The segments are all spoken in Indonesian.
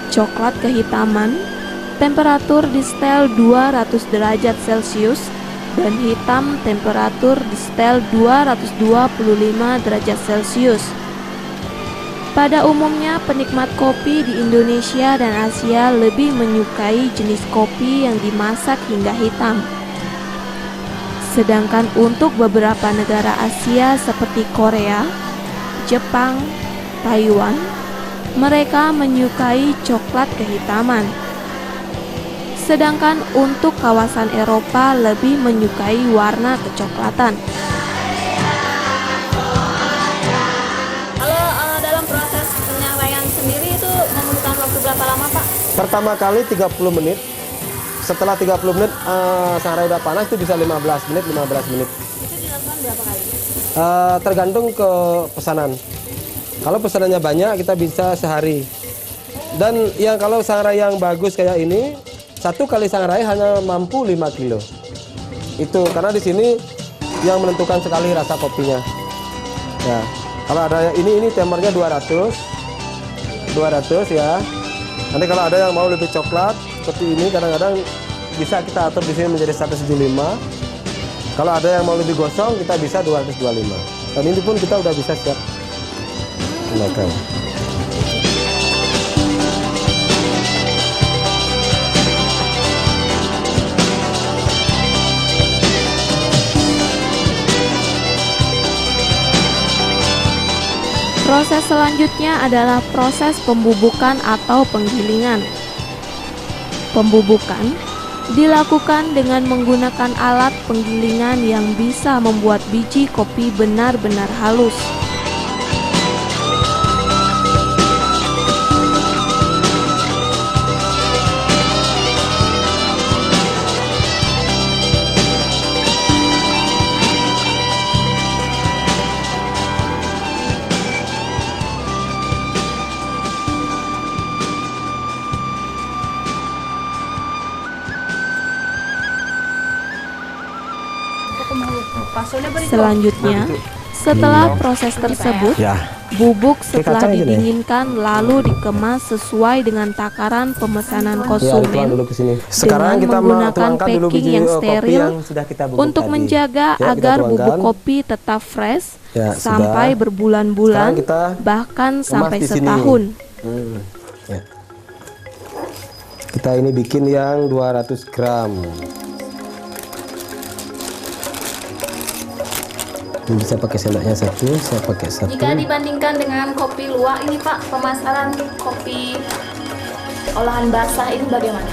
coklat kehitaman, temperatur distel 200 derajat Celcius, dan hitam temperatur distel 225 derajat Celcius. Pada umumnya, penikmat kopi di Indonesia dan Asia lebih menyukai jenis kopi yang dimasak hingga hitam. Sedangkan untuk beberapa negara Asia seperti Korea, Jepang, Taiwan, mereka menyukai coklat kehitaman. Sedangkan untuk kawasan Eropa lebih menyukai warna kecoklatan. Kalau dalam proses penyampaian sendiri itu memerlukan waktu berapa lama, Pak? Pertama kali 30 menit. Setelah 30 menit sangrai udah panas itu bisa 15 menit. Itu dilakukan berapa kali? Tergantung ke pesanan. Kalau pesanannya banyak kita bisa sehari. Dan yang kalau sangrai yang bagus kayak ini, satu kali sangrai hanya mampu 5 kilo. Itu karena di sini yang menentukan sekali rasa kopinya. Ya, kalau ada ini temernya 200 ya. Nanti kalau ada yang mau lebih coklat seperti ini, kadang-kadang bisa kita atur di sini menjadi 175. Kalau ada yang mau lebih gosong, kita bisa 225. Dan ini pun kita udah bisa siap gunakan. Proses selanjutnya adalah proses pembubukan atau penggilingan. Pembubukan dilakukan dengan menggunakan alat penggilingan yang bisa membuat biji kopi benar-benar halus. Selanjutnya, setelah proses tersebut, bubuk setelah didinginkan lalu dikemas sesuai dengan takaran pemesanan konsumen Sekarang kita menggunakan tuangkan dulu packing biji yang kopi steril yang sudah kita bubuk untuk tadi. menjaga Ya, kita agar bubuk tuangkan. kopi tetap fresh Ya, sampai sudah. berbulan-bulan, Sekarang kita bahkan kemas sampai di sini. setahun. Ya. Kita ini bikin yang 200 gram. Ini bisa pakai sendoknya satu, saya pakai satu. Jika dibandingkan dengan kopi luwak ini, Pak, pemasaran kopi olahan basah ini bagaimana?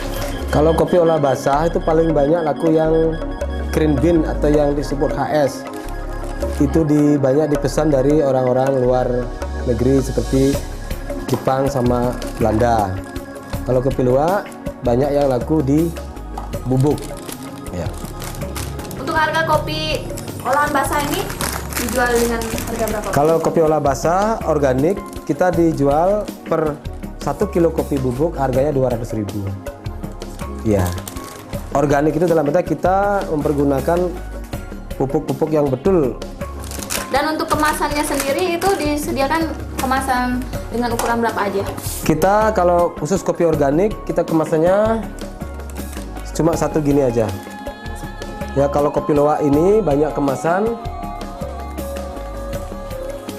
Kalau kopi olah basah itu paling banyak laku yang green bean atau yang disebut HS. Itu banyak dipesan dari orang-orang luar negeri seperti Jepang sama Belanda. Kalau kopi luwak banyak yang laku di bubuk. Ya. Untuk harga kopi olahan basah ini dijual dengan harga berapa? Kalau kopi olah basah organik kita dijual per 1 kilo kopi bubuk harganya 200.000. Ya. Organik itu dalam arti kita mempergunakan pupuk-pupuk yang betul. Dan untuk kemasannya sendiri itu disediakan kemasan dengan ukuran berapa aja? Kita kalau khusus kopi organik kita kemasannya cuma satu gini aja. Ya kalau kopi luwak ini banyak kemasan.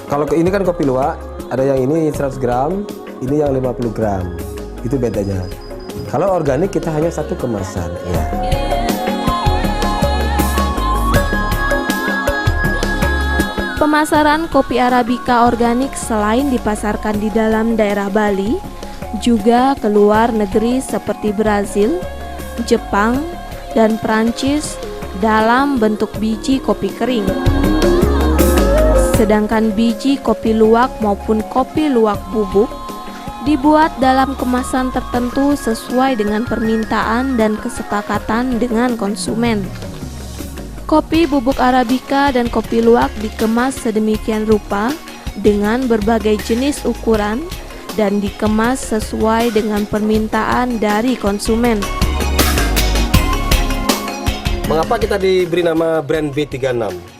Kalau ini kan kopi luwak, ada yang ini 100 gram, ini yang 50 gram. Itu bedanya. Kalau organik kita hanya satu kemasan. Ya. Pemasaran kopi Arabica organik selain dipasarkan di dalam daerah Bali, juga ke luar negeri seperti Brazil, Jepang, dan Prancis dalam bentuk biji kopi kering. Sedangkan biji kopi luwak maupun kopi luwak bubuk dibuat dalam kemasan tertentu sesuai dengan permintaan dan kesepakatan dengan konsumen. Kopi bubuk Arabica dan kopi luwak dikemas sedemikian rupa dengan berbagai jenis ukuran dan dikemas sesuai dengan permintaan dari konsumen. Mengapa kita diberi nama brand B36?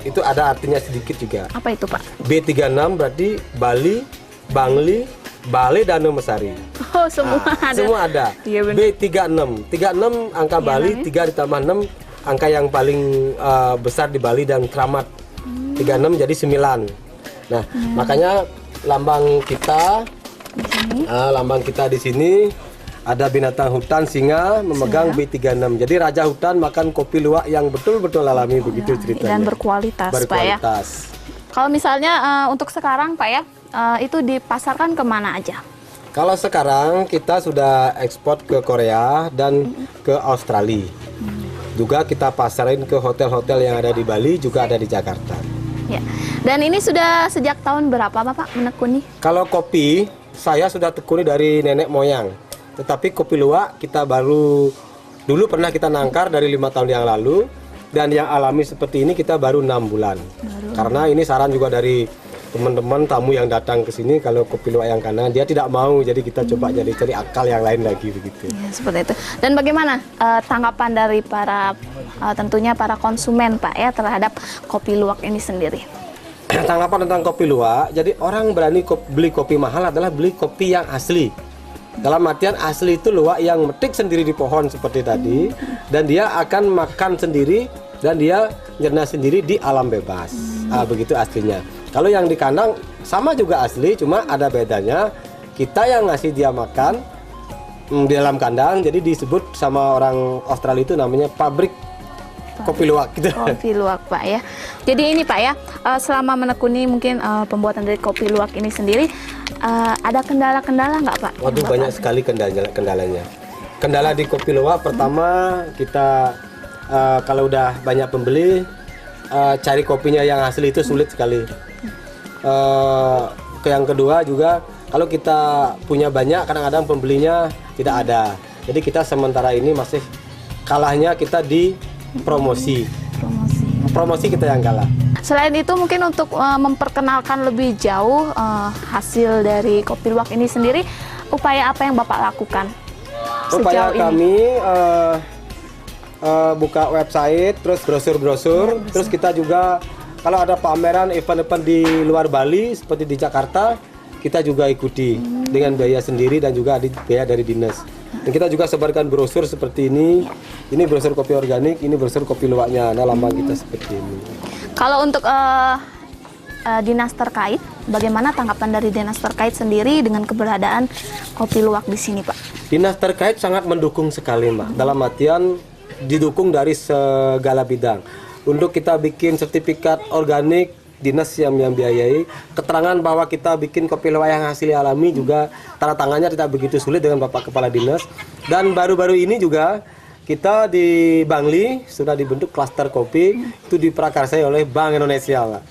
Itu ada artinya sedikit juga. Apa itu, Pak? B36 berarti Bali, Bangli, Bali dan Mesari. Oh, semua ada. Semua ada. Iya, benar. B36. 36 angka Bali, 3 ditambah 6 angka yang paling besar di Bali dan Keramat. 36 jadi 9. Nah, makanya lambang kita di sini ada binatang hutan singa memegang B36. Jadi raja hutan makan kopi luwak yang betul-betul alami, begitu ceritanya. Dan berkualitas, Pak ya. Berkualitas. Kalau misalnya untuk sekarang Pak ya, itu dipasarkan kemana aja? Kalau sekarang kita sudah ekspor ke Korea dan ke Australia. Juga kita pasarin ke hotel-hotel yang ada di Bali, juga ada di Jakarta. Ya. Dan ini sudah sejak tahun berapa Bapak menekuni? Kalau kopi, saya sudah tekuni dari nenek moyang. Tetapi kopi luwak kita baru dulu pernah kita nangkar dari 5 tahun yang lalu, dan yang alami seperti ini kita baru 6 bulan. Karena ini saran juga dari teman-teman tamu yang datang ke sini, kalau kopi luwak yang kanan dia tidak mau, jadi kita coba jadi cari akal yang lain lagi begitu. Ya, seperti itu. Dan bagaimana tanggapan dari para tentunya para konsumen Pak ya terhadap kopi luwak ini sendiri? Tanggapan tentang kopi luwak, jadi orang berani beli kopi mahal adalah beli kopi yang asli. Dalam artian asli itu luwak yang metik sendiri di pohon seperti tadi, dan dia akan makan sendiri dan dia nyerna sendiri di alam bebas. Begitu aslinya. Kalau yang di kandang sama juga asli, cuma ada bedanya. Kita yang ngasih dia makan di dalam kandang, jadi disebut sama orang Australia itu namanya pabrik kopi luwak gitu. Kopi luwak Pak ya. Jadi ini Pak ya, selama menekuni mungkin pembuatan dari kopi luwak ini sendiri, ada kendala-kendala nggak Pak? Waduh, banyak sekali kendalanya. Kendala di kopi luwak pertama kita kalau udah banyak pembeli, cari kopinya yang asli itu sulit sekali. Yang kedua juga kalau kita punya banyak, kadang-kadang pembelinya tidak ada. Jadi kita sementara ini masih kalahnya kita di promosi. Promosi kita yang kalah. Selain itu mungkin untuk memperkenalkan lebih jauh hasil dari kopi luwak ini sendiri, upaya apa yang Bapak lakukan Upaya sejauh ini? kami buka website, terus brosur-brosur, terus kita juga kalau ada pameran event-event di luar Bali seperti di Jakarta, kita juga ikuti dengan biaya sendiri dan juga ada biaya dari dinas. Dan kita juga sebarkan brosur seperti ini. Ini brosur kopi organik, ini brosur kopi luwaknya. Nah, lambang kita seperti ini. Kalau untuk dinas terkait, bagaimana tanggapan dari dinas terkait sendiri dengan keberadaan kopi luwak di sini, Pak? Dinas terkait sangat mendukung sekali, Mbak. Dalam artian didukung dari segala bidang. Untuk kita bikin sertifikat organik, dinas yang biayai. Keterangan bahwa kita bikin kopi luwak yang asli alami juga tanda tangannya tidak begitu sulit dengan Bapak Kepala Dinas. Dan baru-baru ini juga kita di Bangli sudah dibentuk klaster kopi, itu diprakarsai oleh Bank Indonesia, Pak.